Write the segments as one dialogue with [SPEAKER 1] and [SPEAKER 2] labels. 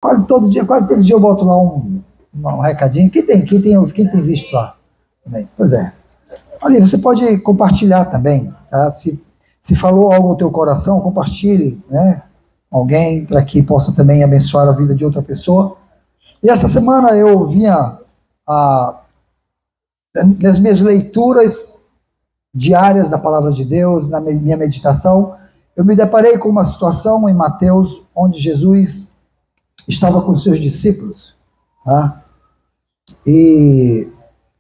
[SPEAKER 1] quase todo dia eu boto lá um recadinho. Quem tem visto lá? Também. Pois é. Ali, você pode compartilhar também, tá? Se falou algo ao teu coração, compartilhe, né? Alguém, para que possa também abençoar a vida de outra pessoa. E essa semana eu vinha, nas minhas leituras diárias da Palavra de Deus, na minha meditação, eu me deparei com uma situação em Mateus, onde Jesus estava com seus discípulos, tá? E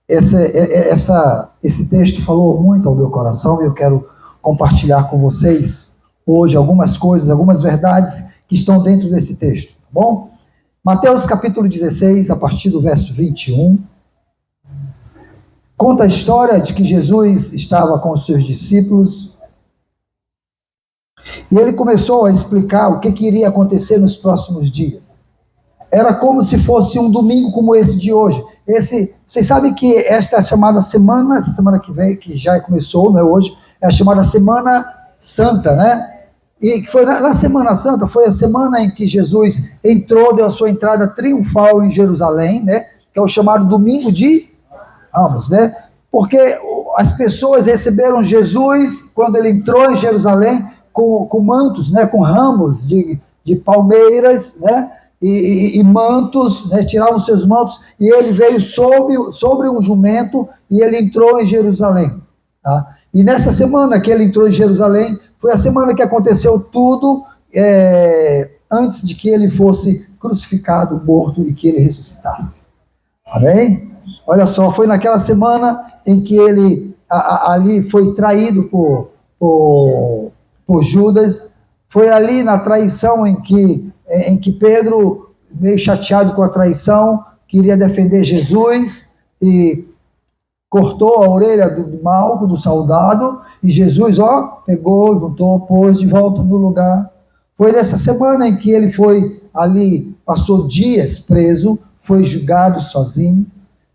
[SPEAKER 1] esse texto falou muito ao meu coração e eu quero compartilhar com vocês hoje algumas coisas, algumas verdades que estão dentro desse texto, tá bom? Mateus capítulo 16, a partir do verso 21, conta a história de que Jesus estava com os seus discípulos e ele começou a explicar o que iria acontecer nos próximos dias. Era como se fosse um domingo como esse de hoje. Vocês sabem que esta é a chamada semana, essa semana que vem, que já começou, né, hoje, é a chamada Semana Santa, né? E foi na Semana Santa, foi a semana em que Jesus deu a sua entrada triunfal em Jerusalém, né? Que é o chamado Domingo de Ramos, né? Porque as pessoas receberam Jesus quando ele entrou em Jerusalém com mantos, né? Com ramos de palmeiras, né? E mantos, né? Tiravam seus mantos e ele veio sobre um jumento e ele entrou em Jerusalém, tá? E nessa semana que ele entrou em Jerusalém, foi a semana que aconteceu tudo antes de que ele fosse crucificado, morto e que ele ressuscitasse. Amém? Olha só, foi naquela semana em que ele ali foi traído por Judas, foi ali na traição em que Pedro, meio chateado com a traição, queria defender Jesus e cortou a orelha do Malco, do soldado, e Jesus, pegou, juntou, pôs de volta no lugar. Foi nessa semana em que ele foi ali, passou dias preso, foi julgado sozinho.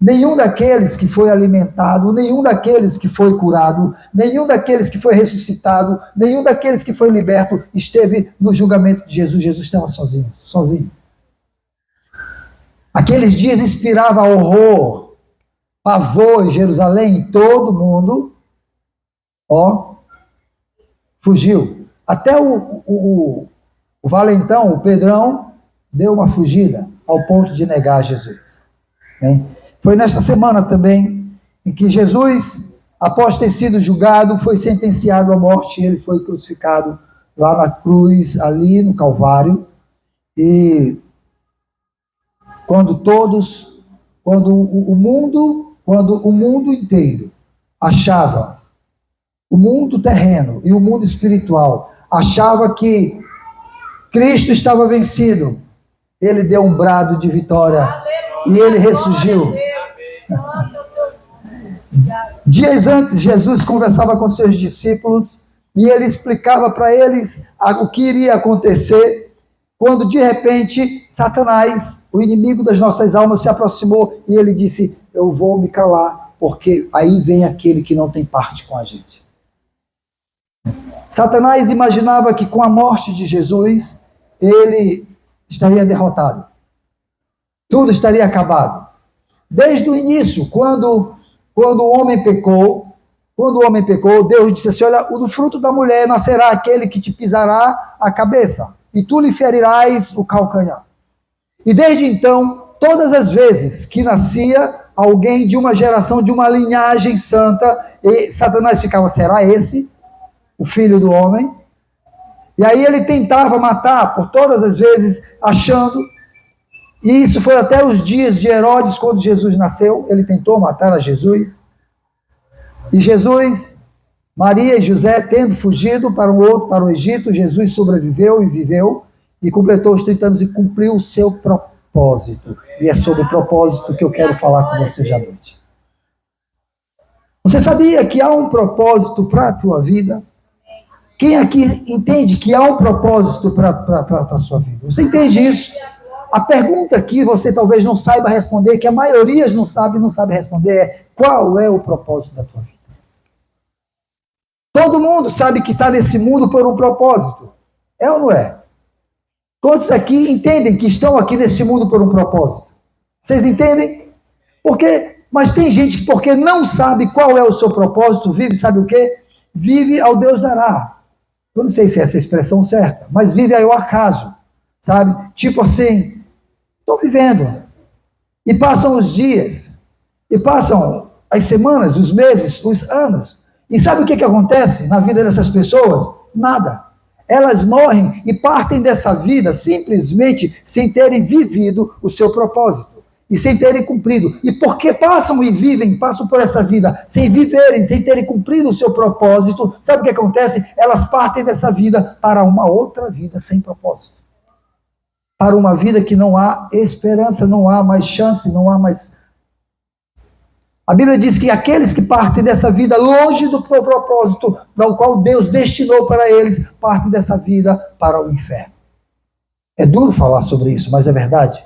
[SPEAKER 1] Nenhum daqueles que foi alimentado, nenhum daqueles que foi curado, nenhum daqueles que foi ressuscitado, nenhum daqueles que foi liberto esteve no julgamento de Jesus. Jesus estava sozinho. Aqueles dias inspirava horror, pavor em Jerusalém, todo mundo, fugiu. Até o valentão, o Pedrão, deu uma fugida ao ponto de negar Jesus. Né? Foi nesta semana também em que Jesus, após ter sido julgado, foi sentenciado à morte, ele foi crucificado lá na cruz, ali no Calvário, e quando o mundo inteiro achava, o mundo terreno e o mundo espiritual achava que Cristo estava vencido, ele deu um brado de vitória e ele ressurgiu. Dias antes, Jesus conversava com seus discípulos e ele explicava para eles o que iria acontecer quando de repente Satanás, o inimigo das nossas almas, se aproximou e ele disse: eu vou me calar, porque aí vem aquele que não tem parte com a gente. Satanás imaginava que com a morte de Jesus ele estaria derrotado, tudo estaria acabado. Desde o início, quando o homem pecou, Deus disse assim: olha, do fruto da mulher nascerá aquele que te pisará a cabeça, e tu lhe ferirás o calcanhar. E desde então, todas as vezes que nascia alguém de uma geração, de uma linhagem santa, e Satanás ficava: será esse o filho do homem? E aí ele tentava matar por todas as vezes, achando, e isso foi até os dias de Herodes, quando Jesus nasceu, ele tentou matar a Jesus. E Jesus, Maria e José, tendo fugido para o Egito, Jesus sobreviveu e viveu, e completou os 30 anos e cumpriu o seu propósito. E é sobre o propósito que eu quero falar com você já à noite. Você sabia que há um propósito para a tua vida? Quem aqui entende que há um propósito para a sua vida? Você entende isso? A pergunta que você talvez não saiba responder, que a maioria não sabe responder, é: qual é o propósito da tua vida? Todo mundo sabe que está nesse mundo por um propósito. É ou não é? Quantos aqui entendem que estão aqui neste mundo por um propósito? Vocês entendem? Mas tem gente que, porque não sabe qual é o seu propósito, vive, sabe o quê? Vive ao Deus dará. Eu não sei se é essa a expressão certa, mas vive ao acaso, sabe? Tipo assim, estou vivendo. E passam os dias, e passam as semanas, os meses, os anos. E sabe o que acontece na vida dessas pessoas? Nada. Elas morrem e partem dessa vida simplesmente sem terem vivido o seu propósito. E sem terem cumprido. E porque passam e vivem, passam por essa vida, sem viverem, sem terem cumprido o seu propósito, sabe o que acontece? Elas partem dessa vida para uma outra vida sem propósito. Para uma vida que não há esperança, não há mais chance, não há mais... A Bíblia diz que aqueles que partem dessa vida longe do propósito ao qual Deus destinou para eles, partem dessa vida para o inferno. É duro falar sobre isso, mas é verdade.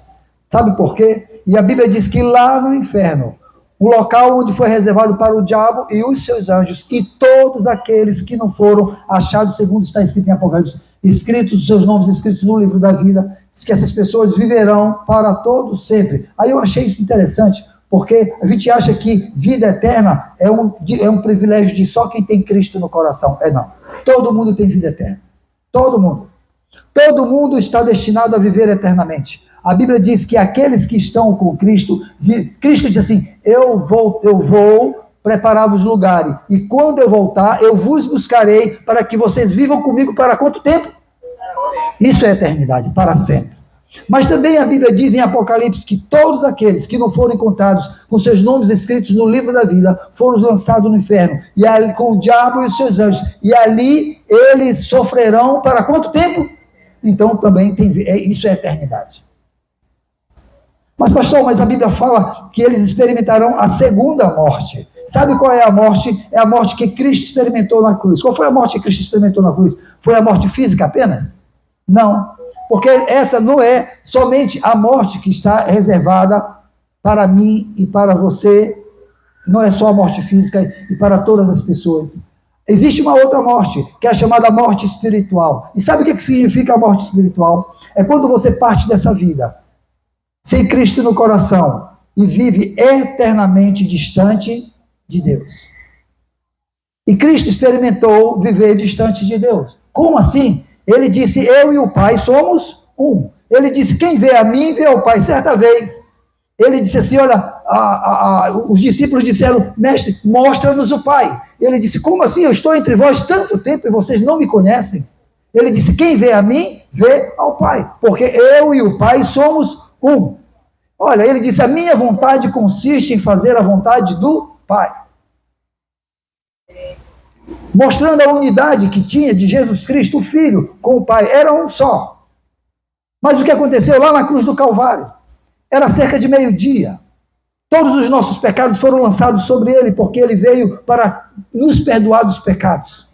[SPEAKER 1] Sabe por quê? E a Bíblia diz que lá no inferno, o local onde foi reservado para o diabo e os seus anjos, e todos aqueles que não foram achados, segundo está escrito em Apocalipse, escritos, seus nomes escritos no livro da vida, diz que essas pessoas viverão para todo sempre. Aí eu achei isso interessante, porque a gente acha que vida eterna é um privilégio de só quem tem Cristo no coração. Não. Todo mundo tem vida eterna. Todo mundo. Todo mundo está destinado a viver eternamente. A Bíblia diz que aqueles que estão com Cristo, Cristo diz assim, eu vou preparar-vos lugares, e quando eu voltar, eu vos buscarei para que vocês vivam comigo para quanto tempo? Isso é eternidade, para sempre. Mas também a Bíblia diz em Apocalipse que todos aqueles que não foram encontrados com seus nomes escritos no livro da vida foram lançados no inferno, e ali, com o diabo e os seus anjos, e ali eles sofrerão para quanto tempo? Então também isso é eternidade. Mas pastor, a Bíblia fala que eles experimentarão a segunda morte. Sabe qual é a morte? É a morte que Cristo experimentou na cruz. Qual foi a morte que Cristo experimentou na cruz? Foi a morte física apenas? Não. Porque essa não é somente a morte que está reservada para mim e para você. Não é só a morte física e para todas as pessoas. Existe uma outra morte, que é a chamada morte espiritual. E sabe o que significa a morte espiritual? É quando você parte dessa vida sem Cristo no coração e vive eternamente distante de Deus. E Cristo experimentou viver distante de Deus. Como assim? Ele disse, eu e o Pai somos um. Ele disse, quem vê a mim, vê o Pai. Certa vez, ele disse assim, olha, os discípulos disseram, mestre, mostra-nos o Pai. Ele disse, como assim? Eu estou entre vós tanto tempo e vocês não me conhecem. Ele disse, quem vê a mim, vê ao Pai. Porque eu e o Pai somos um. Olha, ele disse, a minha vontade consiste em fazer a vontade do Pai. Mostrando a unidade que tinha de Jesus Cristo, o Filho, com o Pai. Era um só. Mas o que aconteceu lá na cruz do Calvário? Era cerca de meio-dia. Todos os nossos pecados foram lançados sobre ele, porque ele veio para nos perdoar dos pecados.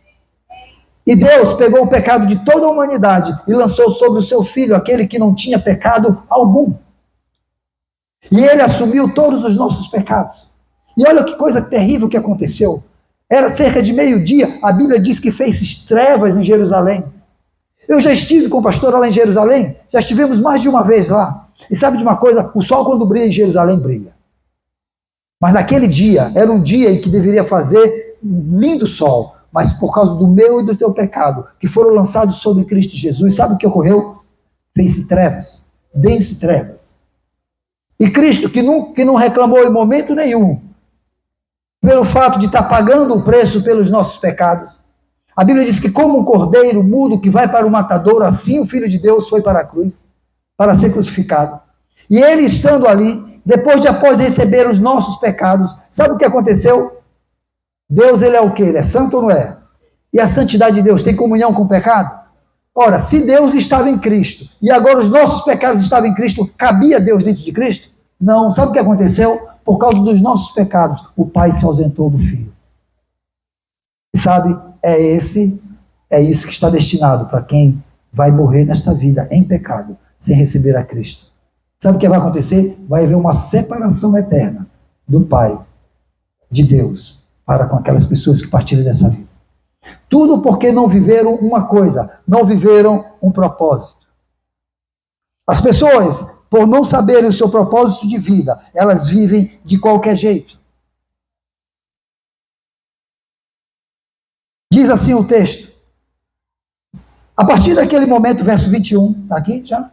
[SPEAKER 1] E Deus pegou o pecado de toda a humanidade e lançou sobre o seu Filho, aquele que não tinha pecado algum. E ele assumiu todos os nossos pecados. E olha que coisa terrível que aconteceu. Era cerca de meio-dia, a Bíblia diz que fez trevas em Jerusalém. Eu já estive com o pastor lá em Jerusalém, já estivemos mais de uma vez lá. E sabe de uma coisa? O sol quando brilha em Jerusalém, brilha. Mas naquele dia, era um dia em que deveria fazer um lindo sol, mas por causa do meu e do teu pecado, que foram lançados sobre Cristo Jesus, sabe o que ocorreu? Fez-se trevas, dense trevas. E Cristo, que não reclamou em momento nenhum, pelo fato de estar pagando o preço pelos nossos pecados. A Bíblia diz que como um cordeiro mudo que vai para o matadouro, assim o Filho de Deus foi para a cruz, para ser crucificado. E ele estando ali, após receber os nossos pecados, sabe o que aconteceu? Deus, ele é o quê? Ele é santo ou não é? E a santidade de Deus tem comunhão com o pecado? Ora, se Deus estava em Cristo, e agora os nossos pecados estavam em Cristo, cabia Deus dentro de Cristo? Não. Sabe o que aconteceu? Por causa dos nossos pecados, o Pai se ausentou do Filho. E sabe, é isso que está destinado para quem vai morrer nesta vida em pecado, sem receber a Cristo. Sabe o que vai acontecer? Vai haver uma separação eterna do Pai, de Deus, para com aquelas pessoas que partirem dessa vida. Tudo porque não viveram uma coisa, não viveram um propósito. As pessoas, por não saberem o seu propósito de vida, elas vivem de qualquer jeito. Diz assim o texto. A partir daquele momento, verso 21, está aqui já?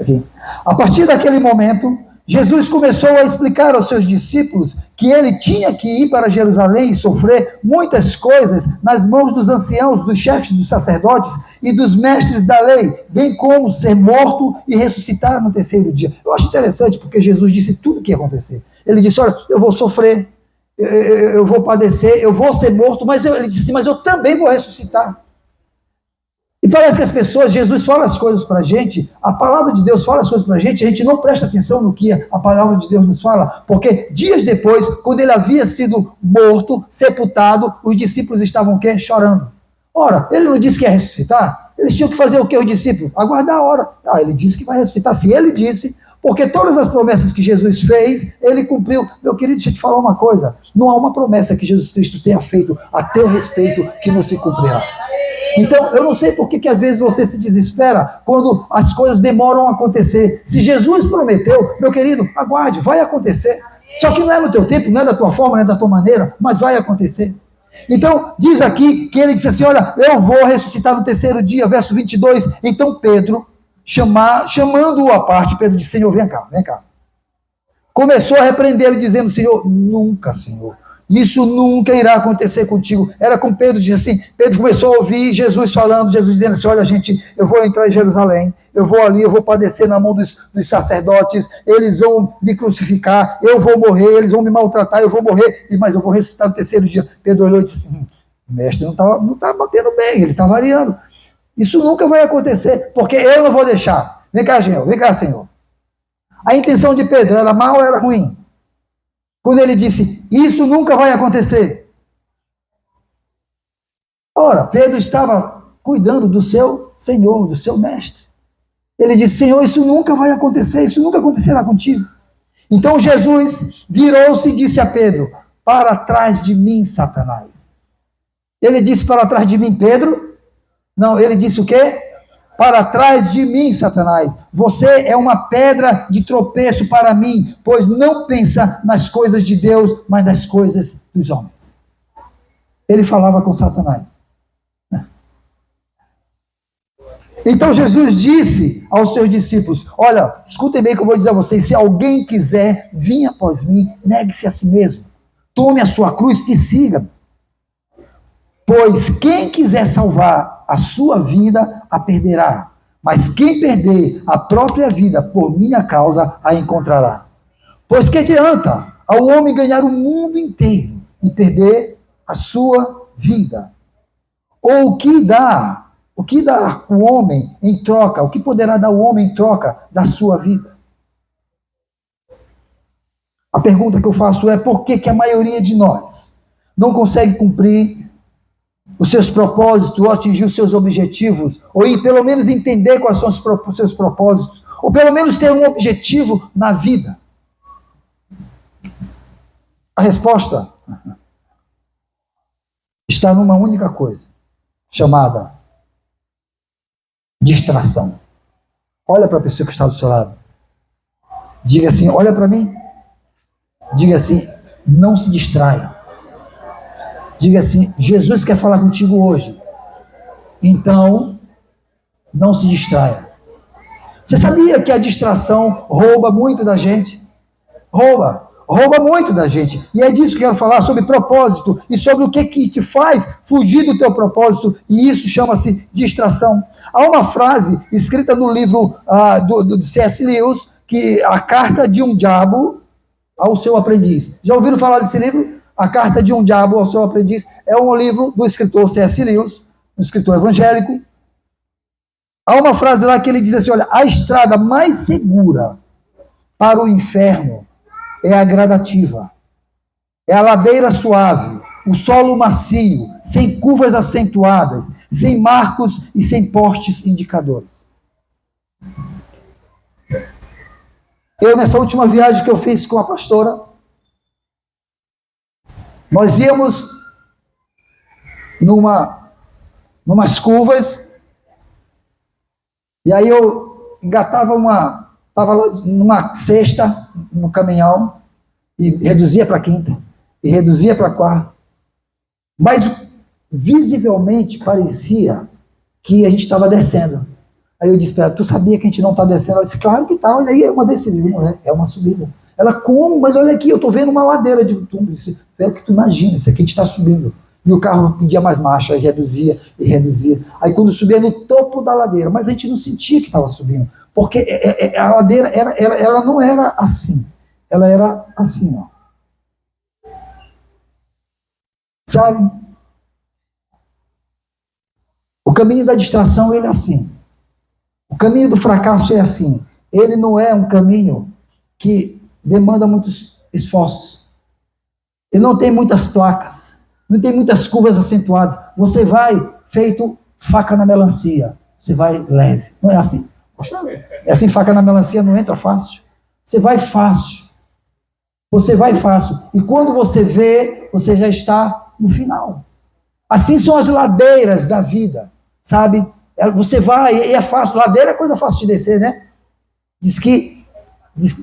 [SPEAKER 1] Aqui. A partir daquele momento, Jesus começou a explicar aos seus discípulos que ele tinha que ir para Jerusalém e sofrer muitas coisas nas mãos dos anciãos, dos chefes dos sacerdotes e dos mestres da lei, bem como ser morto e ressuscitar no terceiro dia. Eu acho interessante porque Jesus disse tudo o que ia acontecer. Ele disse, olha, eu vou sofrer, eu vou padecer, eu vou ser morto, mas ele disse assim, mas eu também vou ressuscitar. E parece que as pessoas, Jesus fala as coisas para a gente, a palavra de Deus fala as coisas para a gente não presta atenção no que a palavra de Deus nos fala, porque dias depois, quando ele havia sido morto, sepultado, os discípulos estavam o quê? Chorando. Ora, ele não disse que ia ressuscitar? Eles tinham que fazer o quê, os discípulos? Aguardar a hora. Ele disse que vai ressuscitar. Se ele disse, porque todas as promessas que Jesus fez, ele cumpriu. Meu querido, deixa eu te falar uma coisa, não há uma promessa que Jesus Cristo tenha feito a teu respeito que não se cumprirá. Então, eu não sei por que às vezes você se desespera quando as coisas demoram a acontecer. Se Jesus prometeu, meu querido, aguarde, vai acontecer. Só que não é no teu tempo, não é da tua forma, não é da tua maneira, mas vai acontecer. Então, diz aqui que ele disse assim, olha, eu vou ressuscitar no terceiro dia, verso 22. Então Pedro, chamando-o à parte, Pedro disse, Senhor, vem cá, vem cá. Começou a repreendê-lo, dizendo, Senhor, nunca, Senhor. Isso nunca irá acontecer contigo. Era com Pedro, disse assim, Pedro começou a ouvir Jesus falando, Jesus dizendo assim, olha gente, eu vou entrar em Jerusalém, eu vou ali, eu vou padecer na mão dos sacerdotes, eles vão me crucificar, eu vou morrer, eles vão me maltratar, eu vou morrer, mas eu vou ressuscitar no terceiro dia. Pedro olhou e disse assim, o mestre não está batendo bem, ele está variando. Isso nunca vai acontecer, porque eu não vou deixar. Vem cá, Senhor, vem cá, Senhor. A intenção de Pedro era mal ou era ruim? Quando ele disse, isso nunca vai acontecer. Ora, Pedro estava cuidando do seu Senhor, do seu mestre. Ele disse, Senhor, isso nunca vai acontecer, isso nunca acontecerá contigo. Então Jesus virou-se e disse a Pedro, para trás de mim, Satanás. Ele disse, para trás de mim, Pedro? Não, ele disse o quê? Para trás de mim, Satanás, você é uma pedra de tropeço para mim, pois não pensa nas coisas de Deus, mas nas coisas dos homens. Ele falava com Satanás. Então Jesus disse aos seus discípulos, olha, escutem bem o que eu vou dizer a vocês, se alguém quiser vir após mim, negue-se a si mesmo, tome a sua cruz e siga-me. Pois quem quiser salvar a sua vida, a perderá. Mas quem perder a própria vida por minha causa, a encontrará. Pois que adianta ao homem ganhar o mundo inteiro e perder a sua vida? Ou o que dá o homem em troca? O que poderá dar o homem em troca da sua vida? A pergunta que eu faço é por que a maioria de nós não consegue cumprir os seus propósitos, ou atingir os seus objetivos, ou pelo menos entender quais são os seus propósitos, ou pelo menos ter um objetivo na vida? A resposta está numa única coisa, chamada distração. Olha para a pessoa que está do seu lado. Diga assim, olha para mim. Diga assim, não se distraia. Diga assim, Jesus quer falar contigo hoje. Então, não se distraia. Você sabia que a distração rouba muito da gente? Rouba muito da gente. E é disso que eu quero falar, sobre propósito e sobre o que te faz fugir do teu propósito, e isso chama-se distração. Há uma frase escrita no livro do C.S. Lewis, que a carta de um diabo ao seu aprendiz. Já ouviram falar desse livro? A Carta de um Diabo ao Seu Aprendiz. É um livro do escritor C.S. Lewis, um escritor evangélico. Há uma frase lá que ele diz assim, olha, a estrada mais segura para o inferno é a gradativa. É a ladeira suave, o solo macio, sem curvas acentuadas, sem marcos e sem postes indicadores. Eu, nessa última viagem que eu fiz com a pastora, nós íamos numas curvas, e aí eu engatava estava lá numa sexta no caminhão, e reduzia para quinta, e reduzia para quarta. Mas visivelmente parecia que a gente estava descendo. Aí eu disse para ela, tu sabia que a gente não está descendo? Ela disse, claro que está, olha aí, é uma descida. Não é, é uma subida. Ela, como? Mas olha aqui, eu estou vendo uma ladeira de tudo. É o que tu imagina, isso aqui a gente está subindo. E o carro pedia mais marcha, e reduzia, e reduzia. Aí quando subia no topo da ladeira, mas a gente não sentia que estava subindo, porque a ladeira, ela não era assim. Ela era assim, ó. Sabe? O caminho da distração, ele é assim. O caminho do fracasso é assim. Ele não é um caminho que demanda muitos esforços. Ele não tem muitas placas. Não tem muitas curvas acentuadas. Você vai feito faca na melancia. Você vai leve. Não é assim. Poxa, é assim, faca na melancia não entra fácil. Você vai fácil. Você vai fácil. E quando você vê, você já está no final. Assim são as ladeiras da vida. Sabe? Você vai, e é fácil. Ladeira é coisa fácil de descer, né? Diz que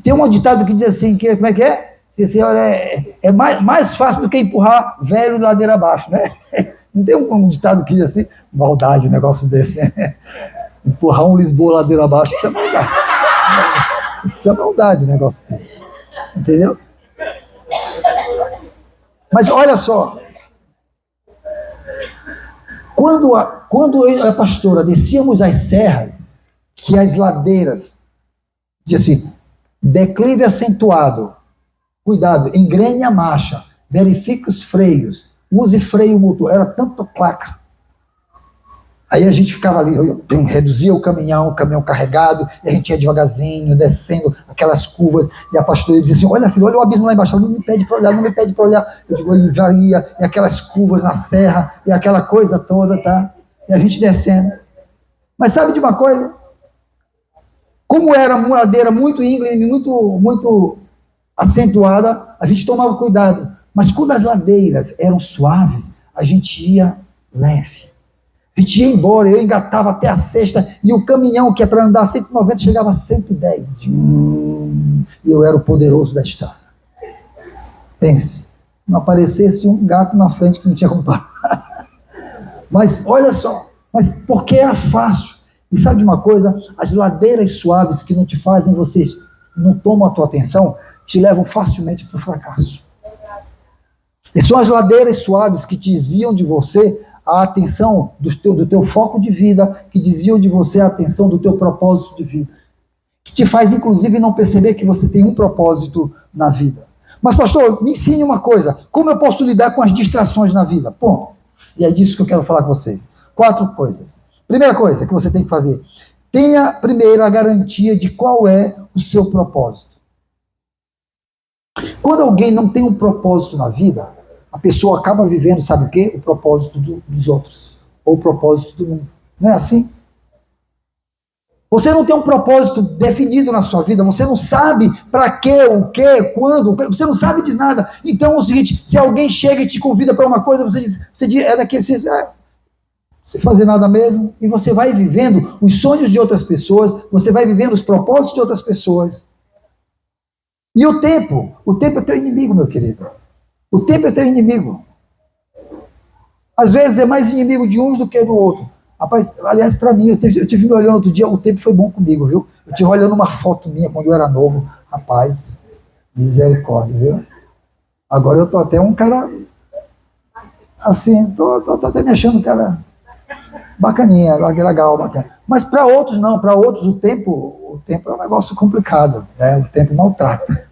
[SPEAKER 1] tem um ditado que diz assim, que, como é que é? Assim, olha, é mais fácil do que empurrar velho ladeira abaixo, né? Não tem um ditado que diz assim, maldade, um negócio desse, né? Empurrar um Lisboa ladeira abaixo, isso é maldade. Isso é maldade, o negócio desse. Entendeu? Mas olha só, quando eu e a pastora descíamos as serras, que as ladeiras, diz assim, declive acentuado, cuidado, engrene a marcha, verifique os freios, use freio motor, era tanta placa. Aí a gente ficava ali, reduzia o caminhão carregado, e a gente ia devagarzinho, descendo aquelas curvas, e a pastora dizia assim, olha filho, olha o abismo lá embaixo, não me pede para olhar, não me pede para olhar. Eu digo, ele já ia, e aquelas curvas na serra, e aquela coisa toda, tá? E a gente descendo. Mas sabe de uma coisa? Como era uma ladeira muito íngreme, muito acentuada, a gente tomava cuidado. Mas quando as ladeiras eram suaves, a gente ia leve. A gente ia embora, eu engatava até a sexta, e o caminhão, que é para andar 190, chegava a 110. E eu era o poderoso da estrada. Pense, não aparecesse um gato na frente que não tinha como parar. Mas olha só, mas porque era fácil. E sabe de uma coisa? As ladeiras suaves que não te fazem, você não tomam a tua atenção, te levam facilmente para o fracasso. E são as ladeiras suaves que te desviam de você a atenção do teu foco de vida, que desviam de você a atenção do teu propósito de vida. Que te faz, inclusive, não perceber que você tem um propósito na vida. Mas, pastor, me ensine uma coisa. Como eu posso lidar com as distrações na vida? Bom, e é disso que eu quero falar com vocês. 4 coisas. Primeira coisa que você tem que fazer. Tenha primeiro a garantia de qual é o seu propósito. Quando alguém não tem um propósito na vida, a pessoa acaba vivendo, sabe o quê? O propósito dos outros. Ou o propósito do mundo. Não é assim? Você não tem um propósito definido na sua vida, você não sabe para quê, o quê, quando, você não sabe de nada. Então é o seguinte, se alguém chega e te convida para uma coisa, você diz, é daquele, você fazer nada mesmo, e você vai vivendo os sonhos de outras pessoas, você vai vivendo os propósitos de outras pessoas. E o tempo é teu inimigo, meu querido. O tempo é teu inimigo. Às vezes é mais inimigo de uns do que do outro. Rapaz, aliás, para mim, eu tive me olhando outro dia, o tempo foi bom comigo, viu? Eu tive olhando uma foto minha quando eu era novo. Rapaz, misericórdia, viu? Agora eu tô até um cara, assim, tô até me achando um cara bacaninha, legal, bacana. Mas para outros não, para outros o tempo é um negócio complicado, né? O tempo maltrata.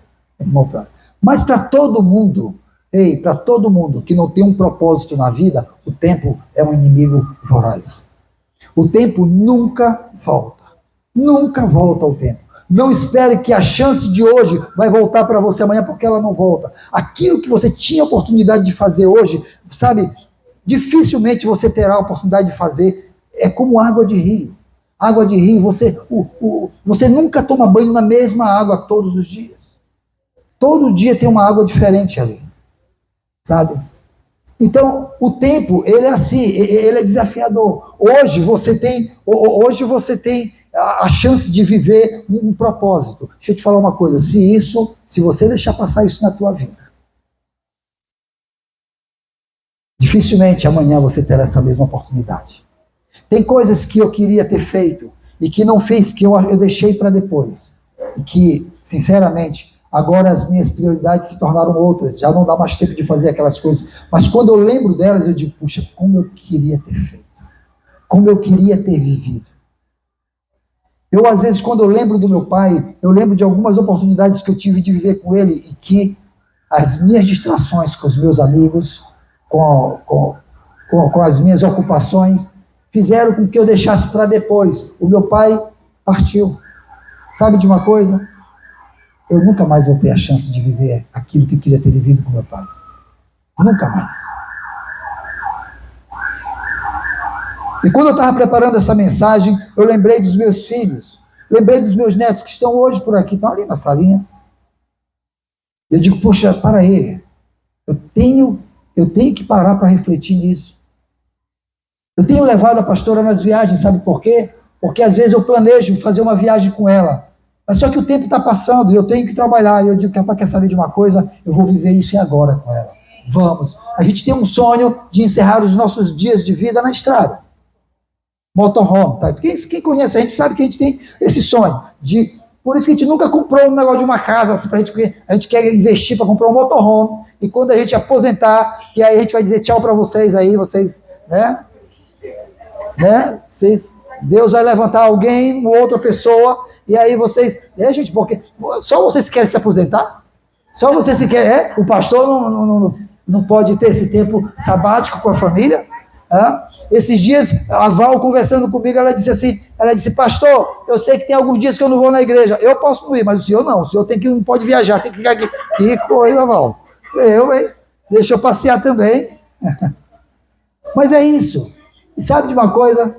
[SPEAKER 1] Mas para todo mundo, para todo mundo que não tem um propósito na vida, o tempo é um inimigo voraz. O tempo nunca volta. Nunca volta o tempo. Não espere que a chance de hoje vai voltar para você amanhã, porque ela não volta. Aquilo que você tinha oportunidade de fazer hoje, sabe, dificilmente você terá a oportunidade de fazer. É como água de rio. Água de rio, você nunca toma banho na mesma água todos os dias. Todo dia tem uma água diferente ali. Sabe? Então, o tempo, ele é assim, ele é desafiador. Hoje você tem a chance de viver um propósito. Deixa eu te falar uma coisa, se você deixar passar isso na tua vida, dificilmente amanhã você terá essa mesma oportunidade. Tem coisas que eu queria ter feito e que não fiz, que eu deixei para depois. E que, sinceramente, agora as minhas prioridades se tornaram outras. Já não dá mais tempo de fazer aquelas coisas. Mas quando eu lembro delas, eu digo, puxa, como eu queria ter feito. Como eu queria ter vivido. Eu, às vezes, quando eu lembro do meu pai, eu lembro de algumas oportunidades que eu tive de viver com ele e que as minhas distrações com os meus amigos, com as minhas ocupações, fizeram com que eu deixasse para depois. O meu pai partiu. Sabe de uma coisa? Eu nunca mais vou ter a chance de viver aquilo que eu queria ter vivido com meu pai. Nunca mais. E quando eu estava preparando essa mensagem, eu lembrei dos meus filhos, lembrei dos meus netos que estão hoje por aqui, estão ali na salinha. Eu digo, poxa, para aí, eu tenho que parar para refletir nisso. Eu tenho levado a pastora nas viagens, sabe por quê? Porque às vezes eu planejo fazer uma viagem com ela, mas só que o tempo está passando e eu tenho que trabalhar. E eu digo, capaz, quer saber de uma coisa? Eu vou viver isso agora com ela. Vamos. A gente tem um sonho de encerrar os nossos dias de vida na estrada. Motorhome, tá? Quem conhece a gente sabe que a gente tem esse sonho. Por isso que a gente nunca comprou um negócio de uma casa, assim, a gente quer investir para comprar um motorhome, e quando a gente aposentar, e aí a gente vai dizer tchau para vocês aí, vocês, né? Deus vai levantar alguém, uma outra pessoa, e aí vocês, gente, porque só vocês querem se aposentar? Só vocês se querem, o pastor não pode ter esse tempo sabático com a família? Esses dias, a Val conversando comigo, ela disse, pastor, eu sei que tem alguns dias que eu não vou na igreja, eu posso não ir, mas o senhor não, o senhor não pode viajar, tem que ficar aqui. Que coisa, Val. Deixa eu passear também. Mas é isso. E sabe de uma coisa?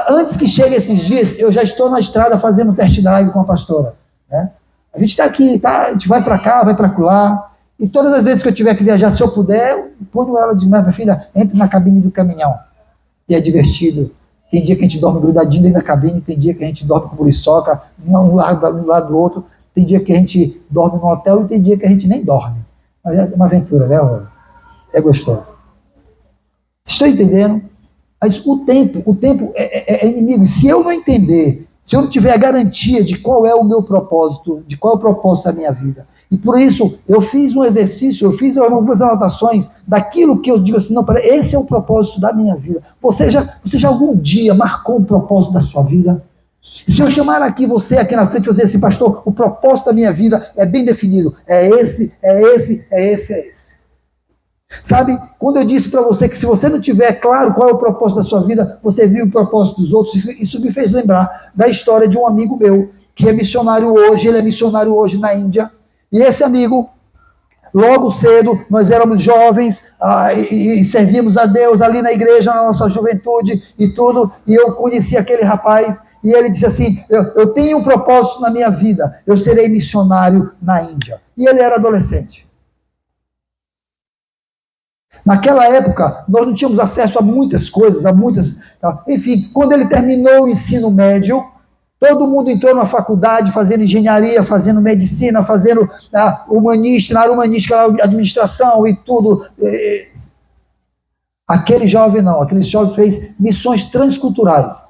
[SPEAKER 1] Antes que chegue esses dias, eu já estou na estrada fazendo test drive com a pastora. Né? A gente está aqui, a gente vai para cá, vai para lá. E todas as vezes que eu tiver que viajar, se eu puder, eu ponho ela de minha filha, entre na cabine do caminhão. E é divertido. Tem dia que a gente dorme grudadinho dentro da cabine, tem dia que a gente dorme com muriçoca, um lado do outro, tem dia que a gente dorme no hotel e tem dia que a gente nem dorme. Mas é uma aventura, né, amor? É gostoso. Vocês estão entendendo? Mas o tempo é inimigo. E se eu não entender, se eu não tiver a garantia de qual é o meu propósito, de qual é o propósito da minha vida, e por isso eu fiz um exercício, eu fiz algumas anotações daquilo que eu digo assim, não, esse é o propósito da minha vida. Você já algum dia marcou um propósito da sua vida? Se eu chamar você aqui na frente e dizer assim, pastor, o propósito da minha vida é bem definido, é esse. Sabe, quando eu disse para você que se você não tiver claro qual é o propósito da sua vida, você viu o propósito dos outros, isso me fez lembrar da história de um amigo meu, que é missionário hoje, ele é missionário hoje na Índia, e esse amigo, logo cedo, nós éramos jovens e servíamos a Deus ali na igreja, na nossa juventude e tudo, e eu conheci aquele rapaz, e ele disse assim, eu tenho um propósito na minha vida, eu serei missionário na Índia. E ele era adolescente. Naquela época, nós não tínhamos acesso a muitas coisas, enfim, quando ele terminou o ensino médio, todo mundo entrou na faculdade, fazendo engenharia, fazendo medicina, fazendo humanista, administração e tudo. Aquele jovem não, aquele jovem fez missões transculturais.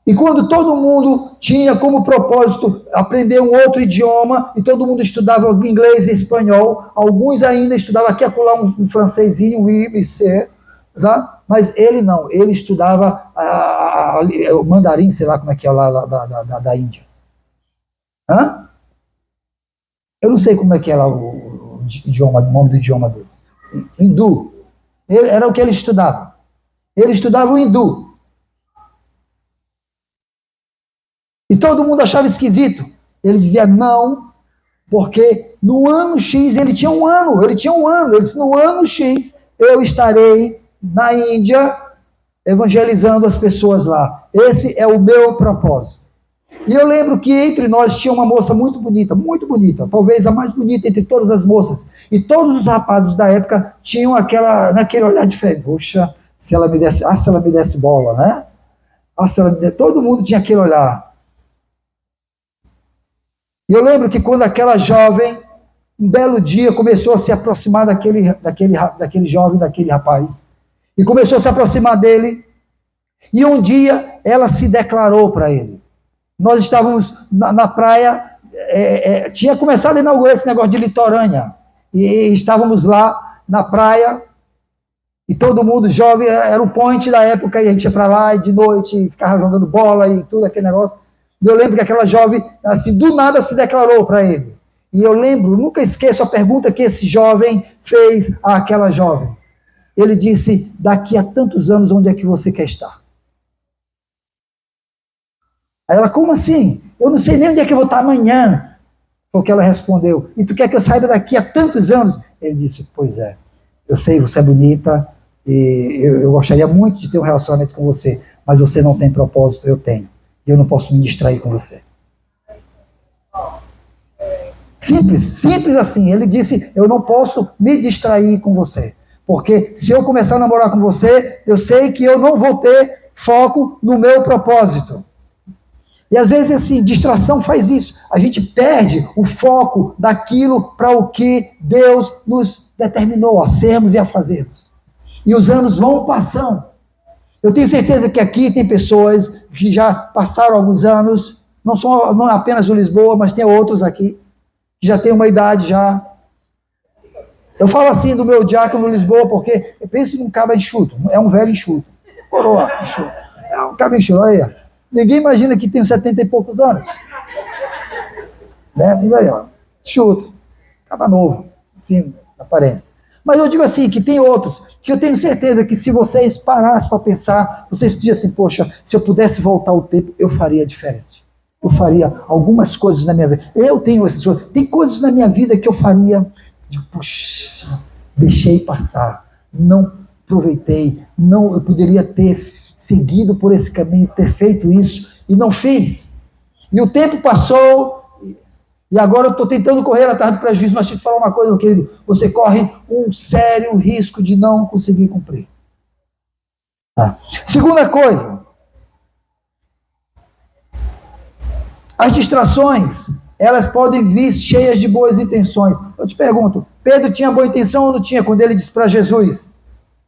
[SPEAKER 1] E quando todo mundo tinha como propósito aprender um outro idioma, e todo mundo estudava inglês e espanhol, alguns ainda estudavam aqui e acolá um francesinho, o IBC, tá? Mas ele não, ele estudava o mandarim, sei lá como é que é lá da Índia. Eu não sei como é que é lá o nome do idioma dele. Hindu. Era o que ele estudava. Ele estudava o hindu. E todo mundo achava esquisito. Ele dizia não, porque no ano X, ele tinha um ano, ele disse, no ano X, eu estarei na Índia evangelizando as pessoas lá. Esse é o meu propósito. E eu lembro que entre nós tinha uma moça muito bonita, talvez a mais bonita entre todas as moças. E todos os rapazes da época tinham naquele olhar diferente. Poxa, se ela me desse bola, né? Nossa, todo mundo tinha aquele olhar. E eu lembro que quando aquela jovem, um belo dia, começou a se aproximar daquele jovem, daquele rapaz, e começou a se aproximar dele, e um dia ela se declarou para ele. Nós estávamos na praia, tinha começado a inaugurar esse negócio de litorânea, e estávamos lá na praia, e todo mundo jovem, era o point da época, e a gente ia para lá, e de noite ficava jogando bola e tudo aquele negócio. E eu lembro que aquela jovem, assim, do nada se declarou para ele. E eu lembro, nunca esqueço a pergunta que esse jovem fez àquela jovem. Ele disse: daqui a tantos anos, onde é que você quer estar? Aí ela: como assim? Eu não sei nem onde é que eu vou estar amanhã. Porque ela respondeu: e tu quer que eu saiba daqui a tantos anos? Ele disse: pois é, eu sei, você é bonita, e eu gostaria muito de ter um relacionamento com você, mas você não tem propósito, eu tenho. E eu não posso me distrair com você. Simples, simples assim. Ele disse: eu não posso me distrair com você, porque se eu começar a namorar com você, eu sei que eu não vou ter foco no meu propósito. E às vezes, assim, distração faz isso. A gente perde o foco daquilo para o que Deus nos determinou a sermos e a fazermos. E os anos vão passando. Eu tenho certeza que aqui tem pessoas que já passaram alguns anos, não apenas o Lisboa, mas tem outros aqui, que já tem uma idade já. Eu falo assim do meu diácono Lisboa, porque eu penso num cabo enxuto, é um velho enxuto, coroa enxuto, é um cabo enxuto, olha aí. Ninguém imagina que tem 70 e poucos anos. Né? Mas aí, ó, enxuto, cabo novo, assim, na aparência. Mas eu digo assim, que tem outros, que eu tenho certeza que se vocês parassem para pensar, vocês podiam assim: poxa, se eu pudesse voltar o tempo, eu faria diferente. Eu faria algumas coisas na minha vida. Eu tenho essas coisas. Tem coisas na minha vida que eu faria. Puxa, deixei passar. Não aproveitei. Não, eu poderia ter seguido por esse caminho, ter feito isso, e não fiz. E o tempo passou, e agora eu estou tentando correr atrás do prejuízo, mas deixa eu te falar uma coisa, meu querido: você corre um sério risco de não conseguir cumprir. Segunda coisa, as distrações, elas podem vir cheias de boas intenções. Eu te pergunto, Pedro tinha boa intenção ou não tinha quando ele disse para Jesus?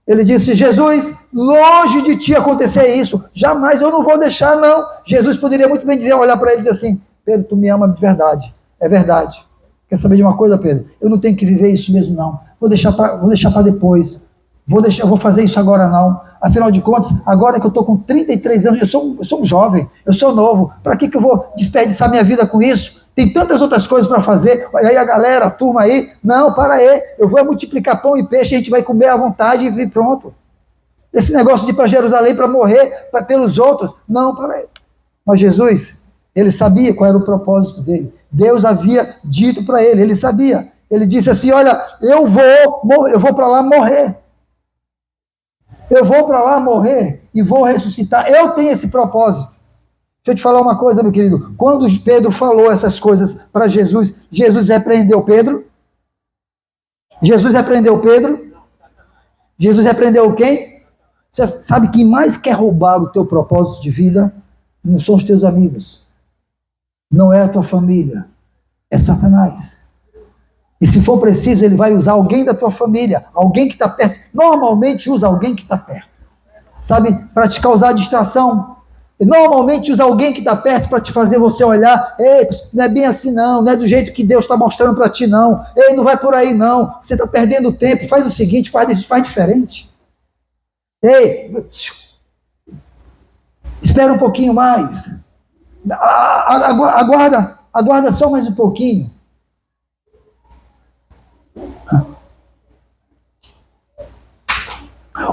[SPEAKER 1] Ele disse: Jesus, longe de ti acontecer isso, jamais, eu não vou deixar, não. Jesus poderia muito bem dizer, olhar para ele e dizer assim: Pedro, tu me ama de verdade, é verdade. Quer saber de uma coisa, Pedro? Eu não tenho que viver isso mesmo, não. Vou deixar para depois. Vou fazer isso agora, não. Afinal de contas, agora que eu estou com 33 anos, eu sou um jovem, eu sou novo, para que eu vou desperdiçar minha vida com isso? Tem tantas outras coisas para fazer. Olha aí a galera, a turma aí. Não, para aí, eu vou multiplicar pão e peixe, a gente vai comer à vontade e pronto. Esse negócio de ir para Jerusalém para morrer pelos outros, não, para aí. Mas Jesus, ele sabia qual era o propósito dele. Deus havia dito para ele, ele sabia. Ele disse assim: olha, eu vou para lá morrer. Eu vou para lá morrer e vou ressuscitar. Eu tenho esse propósito. Deixa eu te falar uma coisa, meu querido. Quando Pedro falou essas coisas para Jesus, Jesus repreendeu Pedro? Jesus repreendeu Pedro? Jesus repreendeu quem? Você sabe quem mais quer roubar o teu propósito de vida? Não são os teus amigos. Não é a tua família. É Satanás. E se for preciso, ele vai usar alguém da tua família, alguém que está perto. Normalmente usa alguém que está perto. Sabe? Para te causar distração. E normalmente usa alguém que está perto para te fazer você olhar: ei, não é bem assim não é do jeito que Deus está mostrando para ti não, ei, não vai por aí não, você está perdendo tempo, faz o seguinte, faz diferente. Ei, espera um pouquinho mais, aguarda só mais um pouquinho.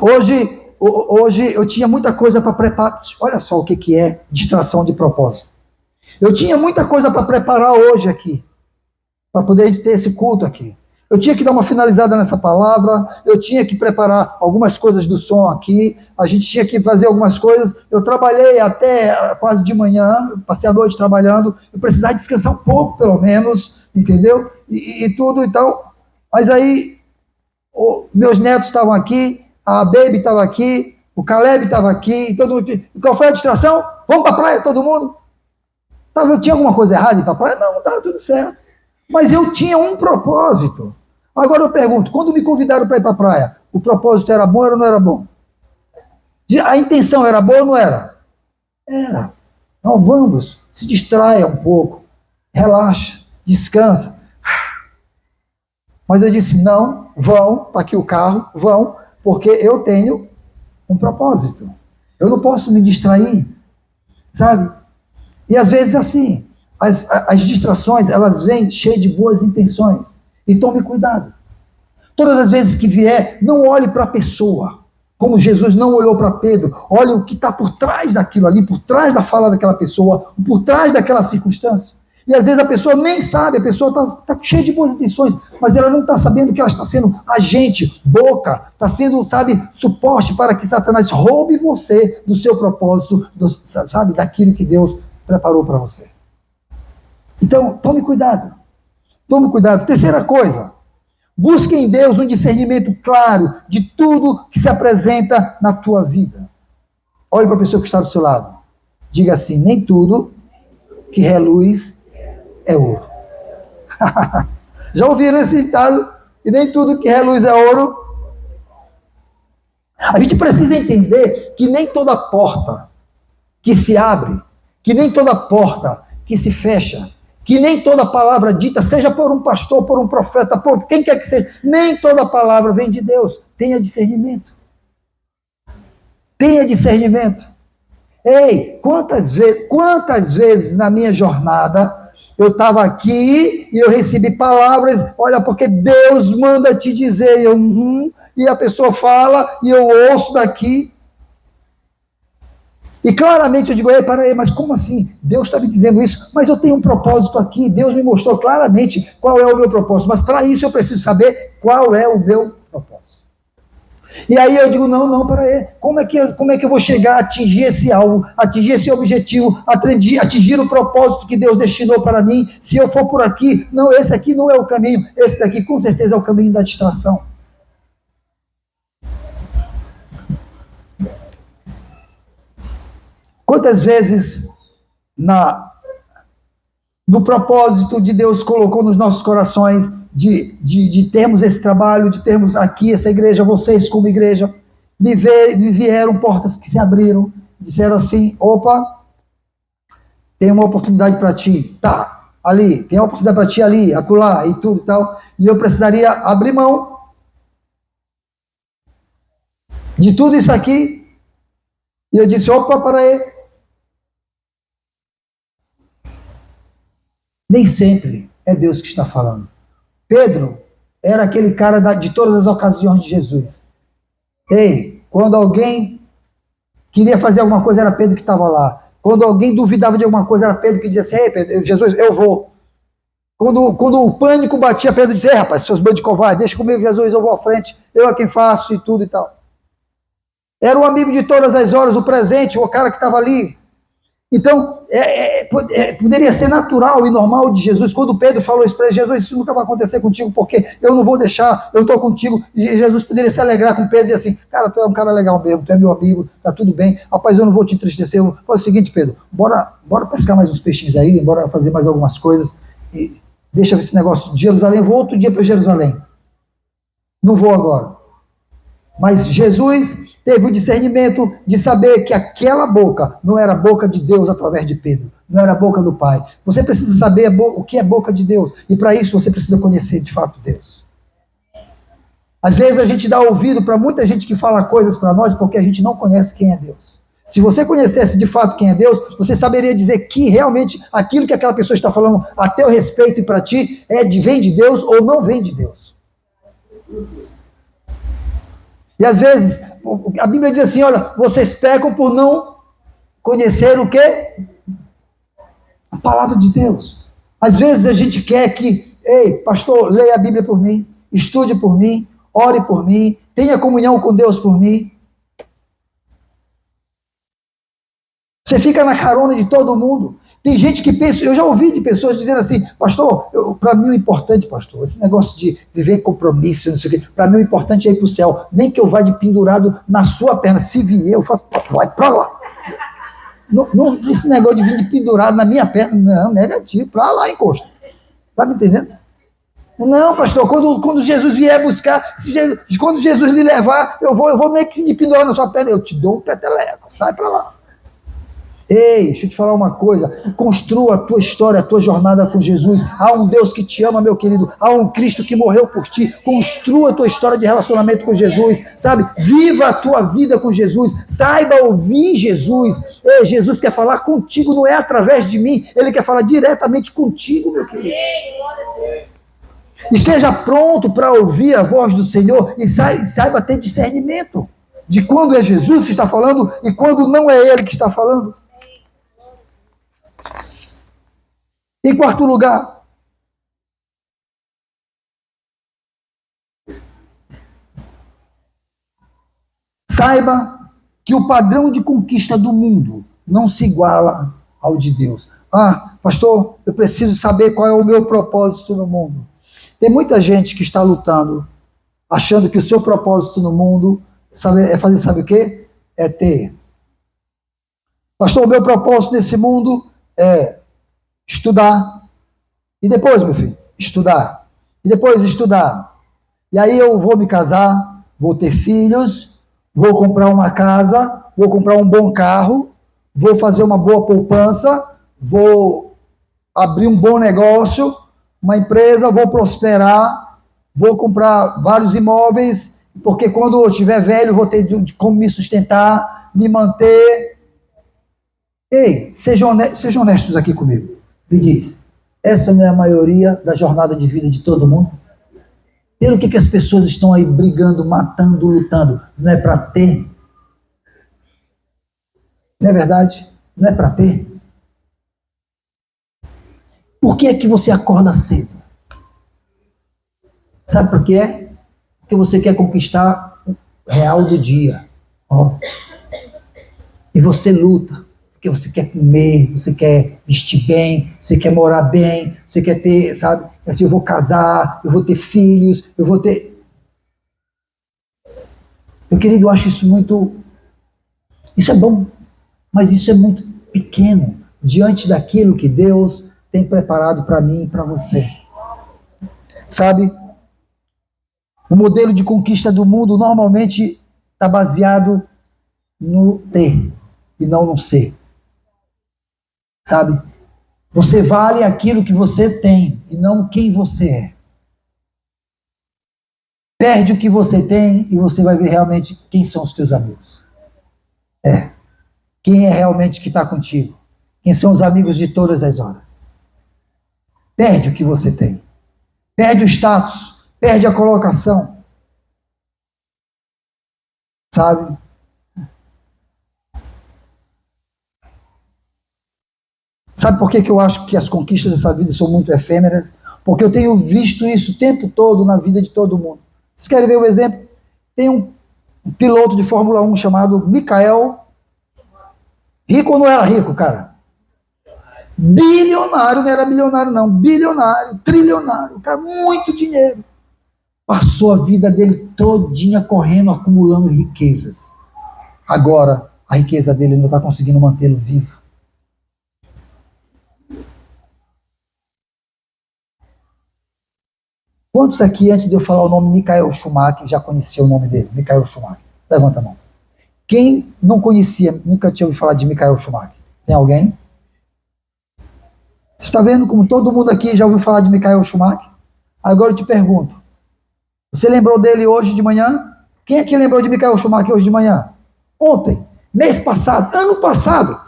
[SPEAKER 1] Hoje eu tinha muita coisa para preparar. Olha só o que é distração de propósito. Eu tinha muita coisa para preparar hoje aqui, para poder ter esse culto aqui. Eu tinha que dar uma finalizada nessa palavra, eu tinha que preparar algumas coisas do som aqui, a gente tinha que fazer algumas coisas. Eu trabalhei até quase de manhã, passei a noite trabalhando, eu precisava descansar um pouco, pelo menos, entendeu? E tudo e tal. Mas aí, meus netos estavam aqui, a Baby estava aqui, o Caleb estava aqui, todo mundo. Qual foi a distração? Vamos para a praia, todo mundo? Eu tinha alguma coisa errada em ir para a praia? Não, estava tudo certo. Mas eu tinha um propósito. Agora eu pergunto, quando me convidaram para ir para a praia, o propósito era bom ou não era bom? A intenção era boa ou não era? Era. Então vamos, se distraia um pouco, relaxa, descansa. Mas eu disse, não, vão, está aqui o carro, vão, porque eu tenho um propósito. Eu não posso me distrair, sabe? E às vezes assim, as distrações, elas vêm cheias de boas intenções. E tome cuidado. Todas as vezes que vier, não olhe para a pessoa, como Jesus não olhou para Pedro. Olhe o que está por trás daquilo ali, por trás da fala daquela pessoa, por trás daquela circunstância. E às vezes a pessoa nem sabe, a pessoa está cheia de boas intenções, mas ela não está sabendo que ela está sendo agente, boca, está sendo, sabe, suporte para que Satanás roube você do seu propósito, sabe, daquilo que Deus preparou para você. Então, tome cuidado. Tome cuidado. Terceira coisa, busque em Deus um discernimento claro de tudo que se apresenta na tua vida. Olhe para a pessoa que está do seu lado. Diga assim, nem tudo que reluz é ouro. Já ouviram esse ditado? E nem tudo que reluz é ouro. A gente precisa entender que nem toda porta que se abre, que nem toda porta que se fecha, que nem toda palavra dita, seja por um pastor, por um profeta, por quem quer que seja, nem toda palavra vem de Deus. Tenha discernimento. Tenha discernimento. Ei, quantas vezes na minha jornada eu estava aqui e eu recebi palavras, olha, porque Deus manda te dizer, e a pessoa fala e eu ouço daqui. E claramente eu digo, para aí, mas como assim? Deus está me dizendo isso, mas eu tenho um propósito aqui, Deus me mostrou claramente qual é o meu propósito, mas para isso eu preciso saber qual é o meu propósito. E aí eu digo, não, para aí, como é que eu vou chegar a atingir esse alvo, atingir esse objetivo, atingir o propósito que Deus destinou para mim, se eu for por aqui? Não, esse aqui não é o caminho, esse daqui com certeza é o caminho da distração. Quantas vezes no propósito de Deus colocou nos nossos corações de termos esse trabalho, de termos aqui essa igreja, vocês como igreja, me vieram portas que se abriram, disseram assim, opa, tem uma oportunidade para ti, tá, ali, tem uma oportunidade para ti ali, acolá e tudo e tal, e eu precisaria abrir mão de tudo isso aqui, e eu disse, opa, para aí. Nem sempre é Deus que está falando. Pedro era aquele cara de todas as ocasiões de Jesus. Ei, quando alguém queria fazer alguma coisa, era Pedro que estava lá. Quando alguém duvidava de alguma coisa, era Pedro que dizia assim, ei, Pedro, Jesus, eu vou. Quando o pânico batia, Pedro dizia, ei, rapaz, seus bandos de covarde, deixa comigo, Jesus, eu vou à frente, eu é quem faço e tudo e tal. Era o amigo de todas as horas, o presente, o cara que estava ali. Então, poderia ser natural e normal de Jesus, quando Pedro falou isso para ele, Jesus, isso nunca vai acontecer contigo, porque eu não vou deixar, eu estou contigo, e Jesus poderia se alegrar com Pedro e dizer assim, cara, tu é um cara legal mesmo, tu é meu amigo, tá tudo bem, rapaz, eu não vou te entristecer, faz o seguinte, Pedro, bora pescar mais uns peixinhos aí, bora fazer mais algumas coisas, e deixa esse negócio de Jerusalém, vou outro dia para Jerusalém, não vou agora. Mas Jesus teve o discernimento de saber que aquela boca não era a boca de Deus através de Pedro, não era a boca do Pai. Você precisa saber o que é boca de Deus, e para isso você precisa conhecer de fato Deus. Às vezes a gente dá ouvido para muita gente que fala coisas para nós porque a gente não conhece quem é Deus. Se você conhecesse de fato quem é Deus, você saberia dizer que realmente aquilo que aquela pessoa está falando a teu respeito e para ti vem de Deus ou não vem de Deus. E às vezes, a Bíblia diz assim, olha, vocês pecam por não conhecer o quê? A palavra de Deus. Às vezes a gente quer que, ei, pastor, leia a Bíblia por mim, estude por mim, ore por mim, tenha comunhão com Deus por mim. Você fica na carona de todo mundo. Tem gente que pensa, eu já ouvi de pessoas dizendo assim, pastor, para mim o importante, pastor, esse negócio de viver compromisso, não sei o quê, para mim o importante é ir para o céu, nem que eu vá de pendurado na sua perna, se vier, eu faço, vai para lá. Não, esse negócio de vir de pendurado na minha perna, não, negativo, para lá encosta. Tá me entendendo? Não, pastor, quando Jesus vier buscar, quando Jesus lhe levar, eu vou meio que me pendurar na sua perna, eu te dou um peteleco, sai para lá. Ei, deixa eu te falar uma coisa, construa a tua história, a tua jornada com Jesus. Há um Deus que te ama, meu querido, há um Cristo que morreu por ti. Construa a tua história de relacionamento com Jesus, sabe? Viva a tua vida com Jesus, saiba ouvir Jesus. Ei, Jesus quer falar contigo, não é através de mim, Ele quer falar diretamente contigo, meu querido. Esteja pronto para ouvir a voz do Senhor e saiba ter discernimento de quando é Jesus que está falando e quando não é Ele que está falando. Em quarto lugar, saiba que o padrão de conquista do mundo não se iguala ao de Deus. Ah, pastor, eu preciso saber qual é o meu propósito no mundo. Tem muita gente que está lutando, achando que o seu propósito no mundo é fazer, sabe o quê? É ter. Pastor, o meu propósito nesse mundo é estudar. E depois, meu filho, estudar. E depois estudar. E aí eu vou me casar, vou ter filhos, vou comprar uma casa, vou comprar um bom carro, vou fazer uma boa poupança, vou abrir um bom negócio, uma empresa, vou prosperar, vou comprar vários imóveis, porque quando eu estiver velho, vou ter como me sustentar, me manter. Ei, sejam honestos aqui comigo. Me diz, essa não é a maioria da jornada de vida de todo mundo? Pelo que as pessoas estão aí brigando, matando, lutando? Não é para ter? Não é verdade? Não é para ter? Por que é que você acorda cedo? Sabe por quê? Porque você quer conquistar o real do dia. Ó. E você luta. Porque você quer comer, você quer vestir bem, você quer morar bem, você quer ter, sabe? Assim, eu vou casar, eu vou ter filhos, eu vou ter... Meu querido, eu acho isso muito... Isso é bom, mas isso é muito pequeno diante daquilo que Deus tem preparado para mim e para você. Sabe? O modelo de conquista do mundo normalmente está baseado no ter e não no ser. Sabe? Você vale aquilo que você tem e não quem você é. Perde o que você tem e você vai ver realmente quem são os teus amigos. Quem é realmente que está contigo. Quem são os amigos de todas as horas. Perde o que você tem. Perde o status. Perde a colocação. Sabe? Sabe por que eu acho que as conquistas dessa vida são muito efêmeras? Porque eu tenho visto isso o tempo todo na vida de todo mundo. Vocês querem ver um exemplo? Tem um piloto de Fórmula 1 chamado Michael. Rico ou não era rico, cara? Bilionário, não era milionário não, bilionário, trilionário, cara, muito dinheiro. Passou a vida dele todinha correndo, acumulando riquezas. Agora, a riqueza dele não está conseguindo mantê-lo vivo. Quantos aqui, antes de eu falar o nome Michael Schumacher, já conhecia o nome dele? Michael Schumacher. Levanta a mão. Quem não conhecia, nunca tinha ouvido falar de Michael Schumacher? Tem alguém? Você está vendo como todo mundo aqui já ouviu falar de Michael Schumacher? Agora eu te pergunto. Você lembrou dele hoje de manhã? Quem aqui lembrou de Michael Schumacher hoje de manhã? Ontem, mês passado, ano passado,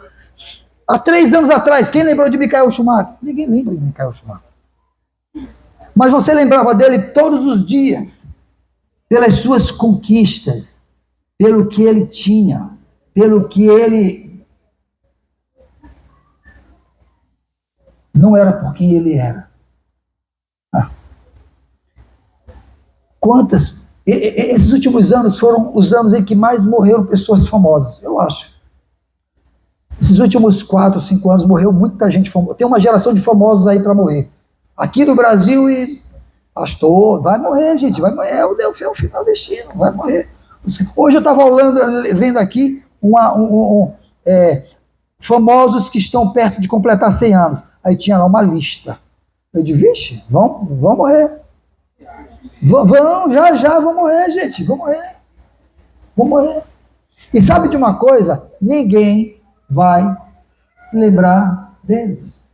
[SPEAKER 1] há 3 anos atrás, quem lembrou de Michael Schumacher? Ninguém lembra de Michael Schumacher. Mas você lembrava dele todos os dias, pelas suas conquistas, pelo que ele tinha, pelo que ele... Não era por quem ele era. Quantas... Esses últimos anos foram os anos em que mais morreram pessoas famosas, eu acho. Esses últimos 4, 5 anos morreu muita gente famosa. Tem uma geração de famosos aí para morrer. Aqui no Brasil e pastor, vai morrer, gente, vai morrer. É o final destino, vai morrer. Hoje eu estava vendo aqui famosos que estão perto de completar 100 anos. Aí tinha lá uma lista. Eu disse, vixe, vão morrer. Já vão morrer, gente, vão morrer. E sabe de uma coisa? Ninguém vai se lembrar deles.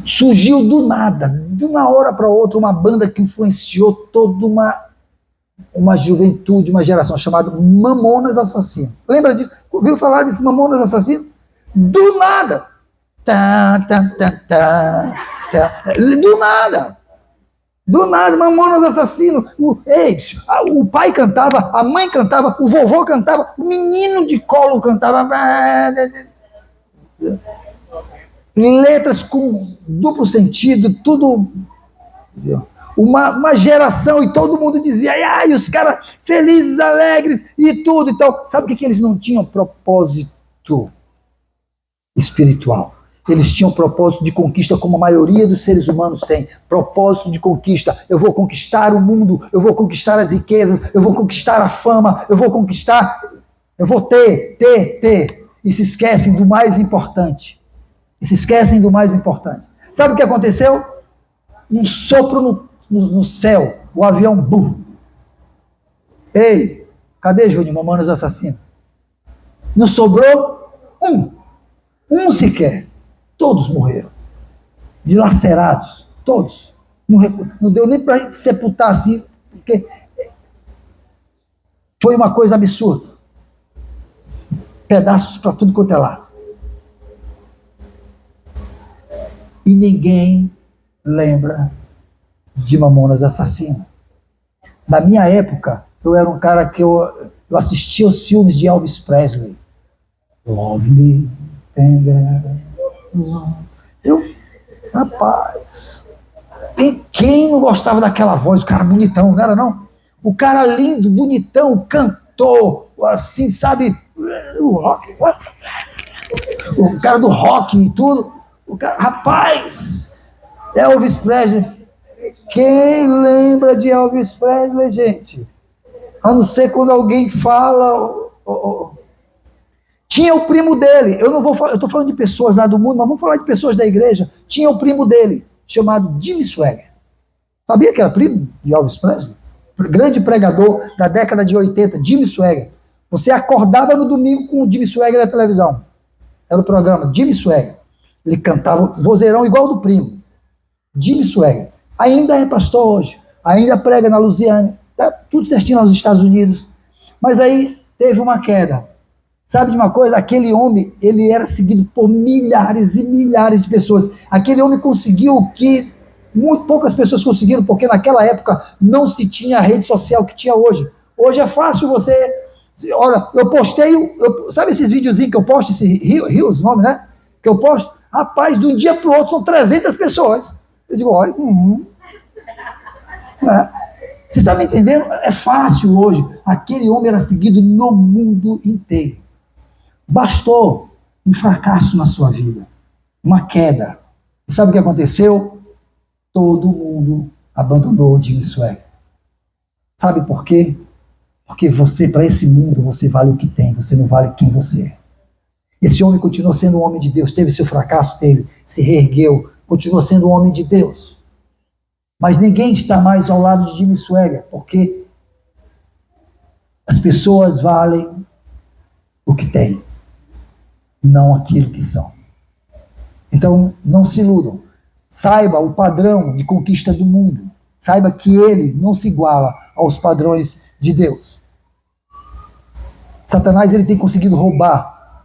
[SPEAKER 1] Surgiu do nada, de uma hora para outra, uma banda que influenciou toda uma juventude, uma geração, chamada Mamonas Assassinos. Lembra disso? Ouviu falar desse Mamonas Assassinos? Do nada. Do nada, Mamonas Assassinos. O pai cantava, a mãe cantava, o vovô cantava, o menino de colo cantava. Letras com duplo sentido, tudo. Uma geração, e todo mundo dizia, ai, os caras felizes, alegres e tudo. Então, sabe o que eles não tinham? Propósito espiritual. Eles tinham propósito de conquista, como a maioria dos seres humanos tem. Propósito de conquista. Eu vou conquistar o mundo, eu vou conquistar as riquezas, eu vou conquistar a fama, eu vou conquistar, eu vou ter. E se esquecem do mais importante. Sabe o que aconteceu? Um sopro no céu, o avião, bum. Ei, cadê Júnior, Mamonas Assassinos? Não sobrou um sequer. Todos morreram, dilacerados, todos. Não deu nem para sepultar assim, porque foi uma coisa absurda. Pedaços para tudo quanto é lado. E ninguém lembra de Mamonas Assassinos. Na minha época, eu era um cara que eu assistia os filmes de Elvis Presley. Love me tender. Rapaz, quem não gostava daquela voz? O cara bonitão, não era não? O cara lindo, bonitão, cantor, assim, sabe? O cara do rock e tudo. Rapaz, Elvis Presley. Quem lembra de Elvis Presley, gente? A não ser quando alguém fala. Tinha o primo dele, eu estou falando de pessoas lá do mundo, mas vamos falar de pessoas da igreja. Tinha o primo dele, chamado Jimmy Swaggart. Sabia que era primo de Elvis Presley? Grande pregador da década de 80, Jimmy Swaggart. Você acordava no domingo com o Jimmy Swaggart na televisão. Era o programa, Jimmy Swaggart. Ele cantava vozeirão igual do primo. Jimmy Swaggart. Ainda é pastor hoje, ainda prega na Louisiana, tá tudo certinho nos Estados Unidos. Mas aí teve uma queda. Sabe de uma coisa? Aquele homem, ele era seguido por milhares e milhares de pessoas. Aquele homem conseguiu o que muito poucas pessoas conseguiram, porque naquela época não se tinha a rede social que tinha hoje. Hoje é fácil você... Olha, eu postei... sabe esses videozinhos que eu posto, esse Reels, nome, né? Que eu posto? Rapaz, de um dia para o outro são 300 pessoas. Eu digo, olha... Você está me entendendo? É fácil hoje. Aquele homem era seguido no mundo inteiro. Bastou um fracasso na sua vida, uma queda. E sabe o que aconteceu? Todo mundo abandonou o Jimmy Swaggart. Sabe por quê? Porque você, para esse mundo, você vale o que tem, você não vale quem você é. Esse homem continuou sendo um homem de Deus, teve seu fracasso, se reergueu, continuou sendo um homem de Deus. Mas ninguém está mais ao lado de Jimmy Swaggart, porque as pessoas valem o que têm, não aquilo que são. Então, não se iludam. Saiba o padrão de conquista do mundo. Saiba que ele não se iguala aos padrões de Deus. Satanás, ele tem conseguido roubar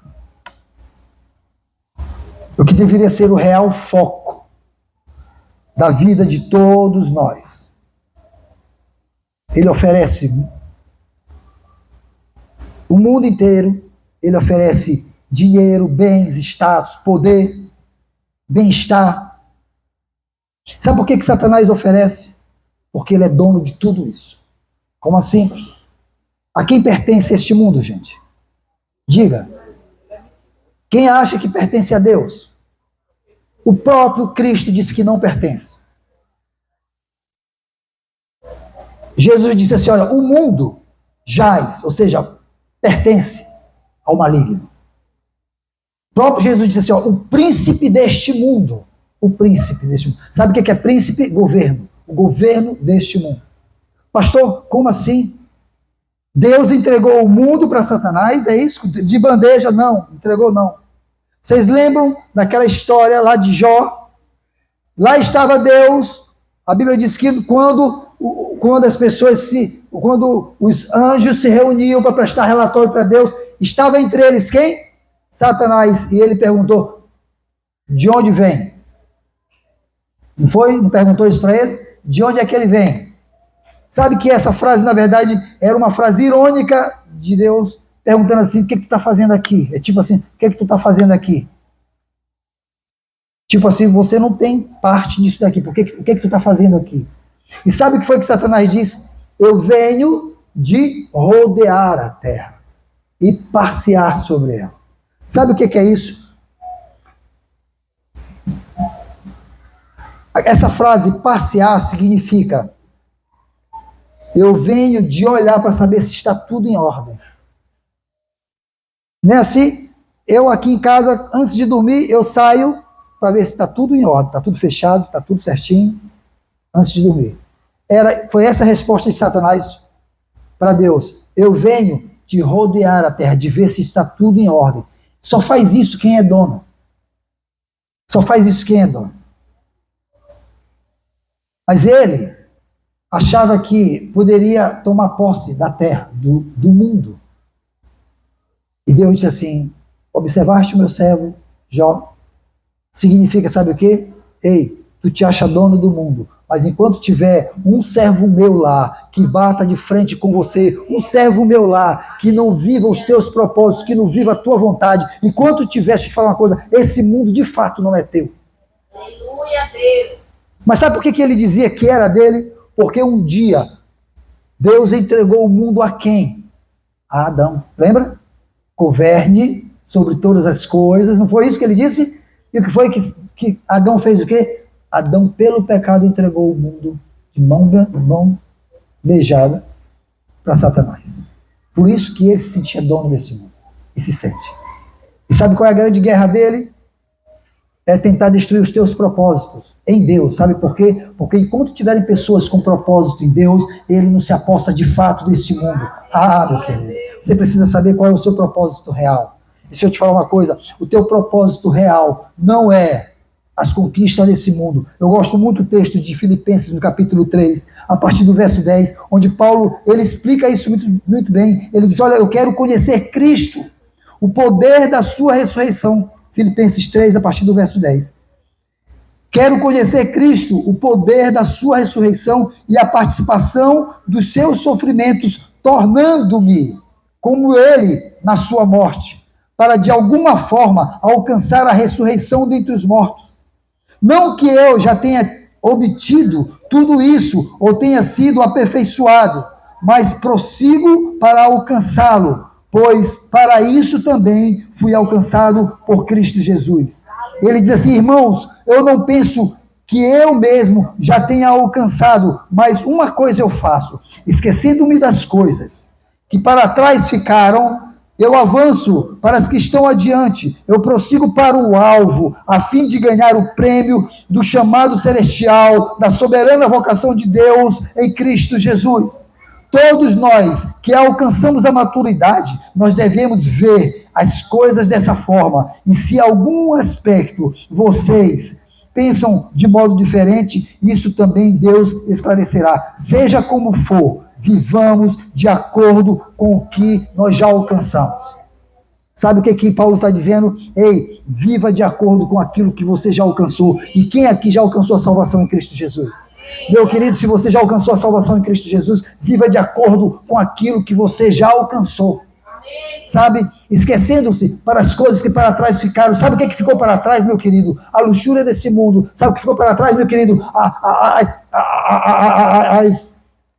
[SPEAKER 1] o que deveria ser o real foco da vida de todos nós. Ele oferece o mundo inteiro, ele oferece dinheiro, bens, status, poder, bem-estar. Sabe por que Satanás oferece? Porque ele é dono de tudo isso. Como assim, pastor? A quem pertence este mundo, gente? Diga. Quem acha que pertence a Deus? O próprio Cristo disse que não pertence. Jesus disse assim, olha, o mundo jaz, ou seja, pertence ao maligno. O próprio Jesus disse assim, ó, o príncipe deste mundo. Sabe o que é príncipe? Governo. O governo deste mundo. Pastor, como assim? Deus entregou o mundo para Satanás, é isso? De bandeja? Não, entregou não. Vocês lembram daquela história lá de Jó? Lá estava Deus, a Bíblia diz que quando as pessoas quando os anjos se reuniam para prestar relatório para Deus, estava entre eles quem? Satanás. E ele perguntou, de onde vem? Não foi? Não perguntou isso para ele? De onde é que ele vem? Sabe que essa frase, na verdade, era uma frase irônica de Deus, perguntando assim, o que tu está fazendo aqui? É tipo assim, o que tu está fazendo aqui? Tipo assim, você não tem parte nisso daqui, o que tu está fazendo aqui? E sabe o que foi que Satanás disse? Eu venho de rodear a terra e passear sobre ela. Sabe o que é isso? Essa frase passear significa eu venho de olhar para saber se está tudo em ordem. Não é assim? Eu aqui em casa, antes de dormir, eu saio para ver se está tudo em ordem, está tudo fechado, está tudo certinho, antes de dormir. Foi essa a resposta de Satanás para Deus. Eu venho de rodear a terra, de ver se está tudo em ordem. Só faz isso quem é dono. Só faz isso quem é dono. Mas ele achava que poderia tomar posse da terra, do mundo. E Deus disse assim, observaste o meu servo Jó? Significa, sabe o quê? Ei, tu te acha dono do mundo, mas enquanto tiver um servo meu lá, que bata de frente com você, um servo meu lá, que não viva os teus propósitos, que não viva a tua vontade, enquanto tiver, deixa eu te falar uma coisa, esse mundo de fato não é teu. Aleluia, Deus. Mas sabe por que ele dizia que era dele? Porque um dia Deus entregou o mundo a quem? A Adão. Lembra? Governe sobre todas as coisas. Não foi isso que ele disse? E o que foi que Adão fez o quê? Adão, pelo pecado, entregou o mundo de mão beijada para Satanás. Por isso que ele se sentia dono desse mundo. E se sente. E sabe qual é a grande guerra dele? É tentar destruir os teus propósitos em Deus. Sabe por quê? Porque enquanto tiverem pessoas com propósito em Deus, ele não se aposta de fato desse mundo. Ah, meu querido, você precisa saber qual é o seu propósito real. E deixa eu te falar uma coisa, o teu propósito real não é as conquistas desse mundo. Eu gosto muito do texto de Filipenses, no capítulo 3, a partir do verso 10, onde Paulo, ele explica isso muito, muito bem. Ele diz, olha, eu quero conhecer Cristo, o poder da sua ressurreição. Filipenses 3, a partir do verso 10. Quero conhecer Cristo, o poder da sua ressurreição e a participação dos seus sofrimentos, tornando-me como ele na sua morte, para de alguma forma alcançar a ressurreição dentre os mortos. Não que eu já tenha obtido tudo isso ou tenha sido aperfeiçoado, mas prossigo para alcançá-lo, pois para isso também fui alcançado por Cristo Jesus. Ele diz assim, irmãos, eu não penso que eu mesmo já tenha alcançado, mas uma coisa eu faço, esquecendo-me das coisas que para trás ficaram, eu avanço para as que estão adiante, eu prossigo para o alvo, a fim de ganhar o prêmio do chamado celestial, da soberana vocação de Deus em Cristo Jesus. Todos nós que alcançamos a maturidade, nós devemos ver as coisas dessa forma. E se algum aspecto vocês pensam de modo diferente, isso também Deus esclarecerá. Seja como for, vivamos de acordo com o que nós já alcançamos. Sabe o que Paulo está dizendo? Ei, viva de acordo com aquilo que você já alcançou. E quem aqui já alcançou a salvação em Cristo Jesus? Meu querido, se você já alcançou a salvação em Cristo Jesus, viva de acordo com aquilo que você já alcançou. Sabe? Esquecendo-se para as coisas que para trás ficaram. Sabe o que ficou para trás, meu querido? A luxúria desse mundo. Sabe o que ficou para trás, meu querido?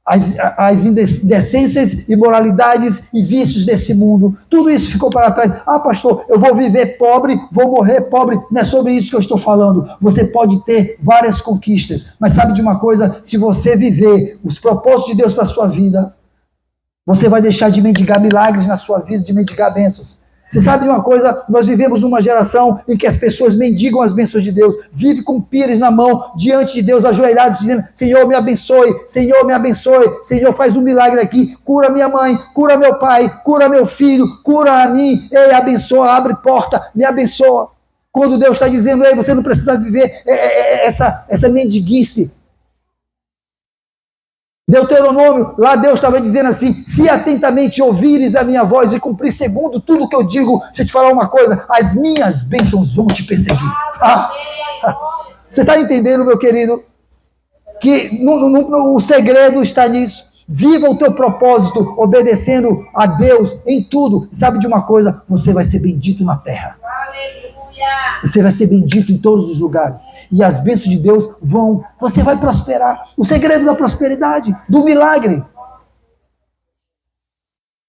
[SPEAKER 1] as indecências, imoralidades e vícios desse mundo. Tudo isso ficou para trás. Ah, pastor, eu vou viver pobre, vou morrer pobre. Não é sobre isso que eu estou falando. Você pode ter várias conquistas, mas sabe de uma coisa? Se você viver os propósitos de Deus para a sua vida, você vai deixar de mendigar milagres na sua vida, de mendigar bênçãos. Você sabe de uma coisa? Nós vivemos numa geração em que as pessoas mendigam as bênçãos de Deus, vive com pires na mão, diante de Deus, ajoelhados, dizendo: Senhor, me abençoe, Senhor, me abençoe, Senhor, faz um milagre aqui, cura minha mãe, cura meu pai, cura meu filho, cura a mim, ei, abençoa, abre porta, me abençoa. Quando Deus está dizendo: ei, você não precisa viver essa mendiguice. Deuteronômio, lá Deus estava dizendo assim: se atentamente ouvires a minha voz e cumprir segundo tudo que eu digo, deixa eu te falar uma coisa, as minhas bênçãos vão te perseguir. Você está entendendo, meu querido? Que o segredo está nisso. Viva o teu propósito, obedecendo a Deus em tudo. Sabe de uma coisa? Você vai ser bendito na terra. Você vai ser bendito em todos os lugares. E as bênçãos de Deus você vai prosperar. O segredo da prosperidade, do milagre.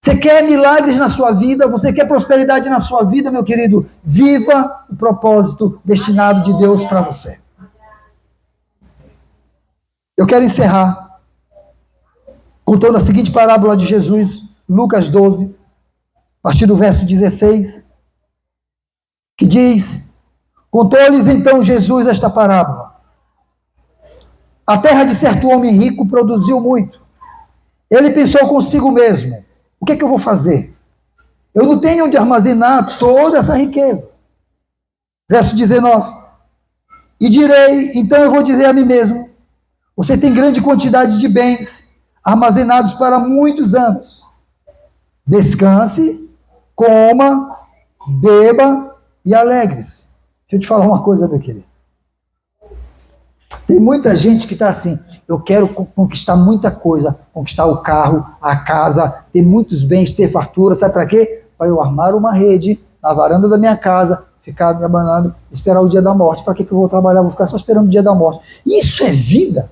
[SPEAKER 1] Você quer milagres na sua vida? Você quer prosperidade na sua vida, meu querido? Viva o propósito destinado de Deus para você. Eu quero encerrar contando a seguinte parábola de Jesus, Lucas 12, a partir do verso 16, que diz: contou-lhes então Jesus esta parábola. A terra de certo homem rico produziu muito. Ele pensou consigo mesmo: o que é que eu vou fazer? Eu não tenho onde armazenar toda essa riqueza. Verso 19. E direi, então eu vou dizer a mim mesmo: você tem grande quantidade de bens armazenados para muitos anos. Descanse, coma, beba e alegre-se. Deixa eu te falar uma coisa, meu querido. Tem muita gente que está assim: eu quero conquistar muita coisa, conquistar o carro, a casa, ter muitos bens, ter fartura. Sabe para quê? Para eu armar uma rede na varanda da minha casa, ficar trabalhando, esperar o dia da morte. Para que eu vou trabalhar? Vou ficar só esperando o dia da morte. Isso é vida.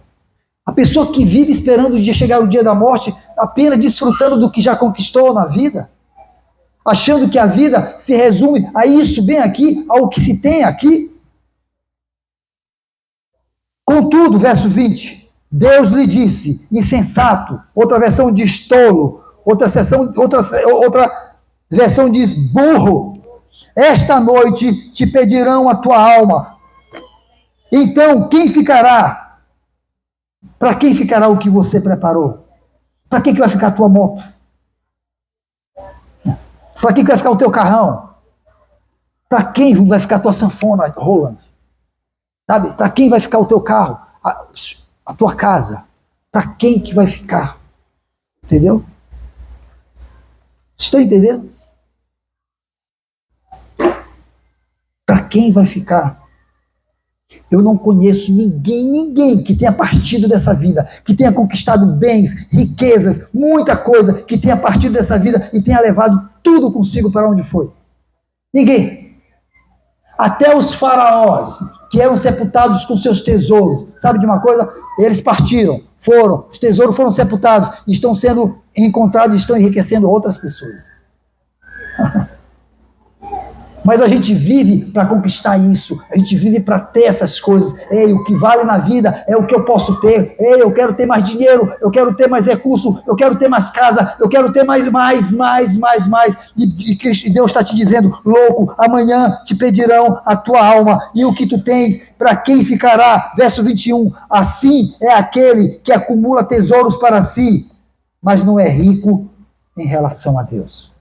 [SPEAKER 1] A pessoa que vive esperando o dia chegar o dia da morte, apenas desfrutando do que já conquistou na vida, achando que a vida se resume a isso bem aqui, ao que se tem aqui. Contudo, verso 20, Deus lhe disse: insensato. Outra versão diz tolo, outra versão diz burro. Esta noite te pedirão a tua alma. Então, quem ficará? Para quem ficará o que você preparou? Para quem que vai ficar a tua moto? Para quem que vai ficar o teu carrão? Para quem vai ficar a tua sanfona Roland? Sabe? Para quem vai ficar o teu carro? A tua casa? Para quem que vai ficar? Entendeu? Estão entendendo? Para quem vai ficar? Eu não conheço ninguém que tenha partido dessa vida, que tenha conquistado bens, riquezas, muita coisa, que tenha partido dessa vida e tenha levado tudo consigo para onde foi. Ninguém. Até os faraós, que eram sepultados com seus tesouros. Sabe de uma coisa? Eles partiram, os tesouros foram sepultados, estão sendo encontrados e estão enriquecendo outras pessoas. Mas a gente vive para conquistar isso, a gente vive para ter essas coisas. Ei, o que vale na vida é o que eu posso ter. Ei, eu quero ter mais dinheiro, eu quero ter mais recurso, eu quero ter mais casa, eu quero ter mais. E Deus está te dizendo: louco, amanhã te pedirão a tua alma, e o que tu tens, para quem ficará? Verso 21, assim é aquele que acumula tesouros para si, mas não é rico em relação a Deus.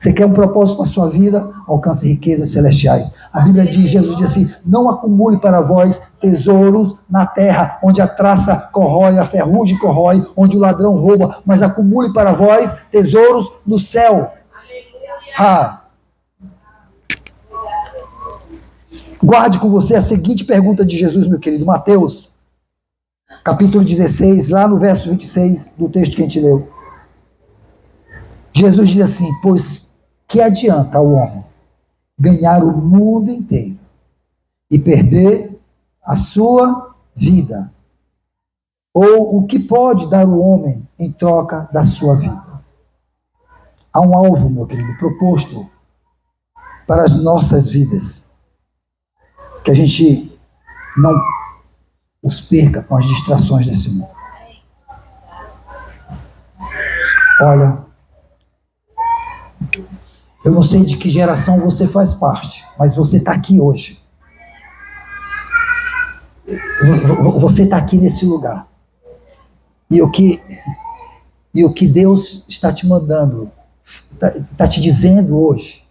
[SPEAKER 1] Você quer um propósito para a sua vida? Alcance riquezas celestiais. A Bíblia diz, Jesus diz assim: não acumule para vós tesouros na terra, onde a traça corrói, a ferrugem corrói, onde o ladrão rouba, mas acumule para vós tesouros no céu. Guarde com você a seguinte pergunta de Jesus, meu querido. Mateus, capítulo 16, lá no verso 26 do texto que a gente leu. Jesus diz assim: pois que adianta ao homem ganhar o mundo inteiro e perder a sua vida? Ou o que pode dar o homem em troca da sua vida? Há um alvo, meu querido, proposto para as nossas vidas, que a gente não os perca com as distrações desse mundo. Olha, eu não sei de que geração você faz parte, mas você está aqui hoje. Você está aqui nesse lugar. E o que Deus está te mandando, está te dizendo hoje,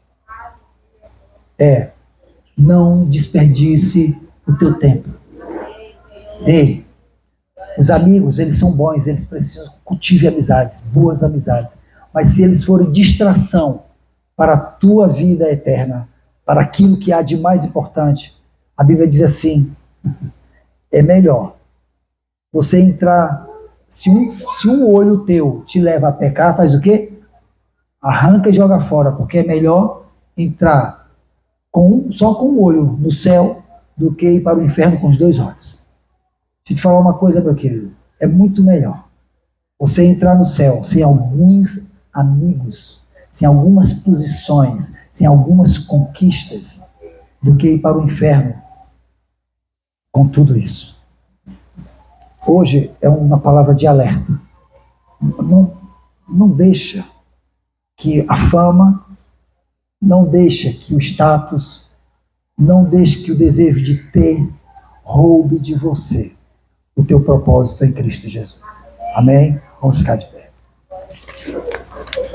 [SPEAKER 1] é: não desperdice o teu tempo. Ei, os amigos, eles são bons, eles precisam cultivar amizades, boas amizades. Mas se eles forem distração para a tua vida eterna, para aquilo que há de mais importante, a Bíblia diz assim: é melhor você entrar, se um olho teu te leva a pecar, faz o quê? Arranca e joga fora, porque é melhor entrar só com um olho no céu do que ir para o inferno com os dois olhos. Deixa eu te falar uma coisa, meu querido, é muito melhor você entrar no céu sem alguns amigos, sem algumas posições, sem algumas conquistas, do que ir para o inferno com tudo isso. Hoje é uma palavra de alerta. Não deixa que a fama, não deixa que o status, não deixe que o desejo de ter roube de você o teu propósito em Cristo Jesus. Amém? Vamos ficar de pé.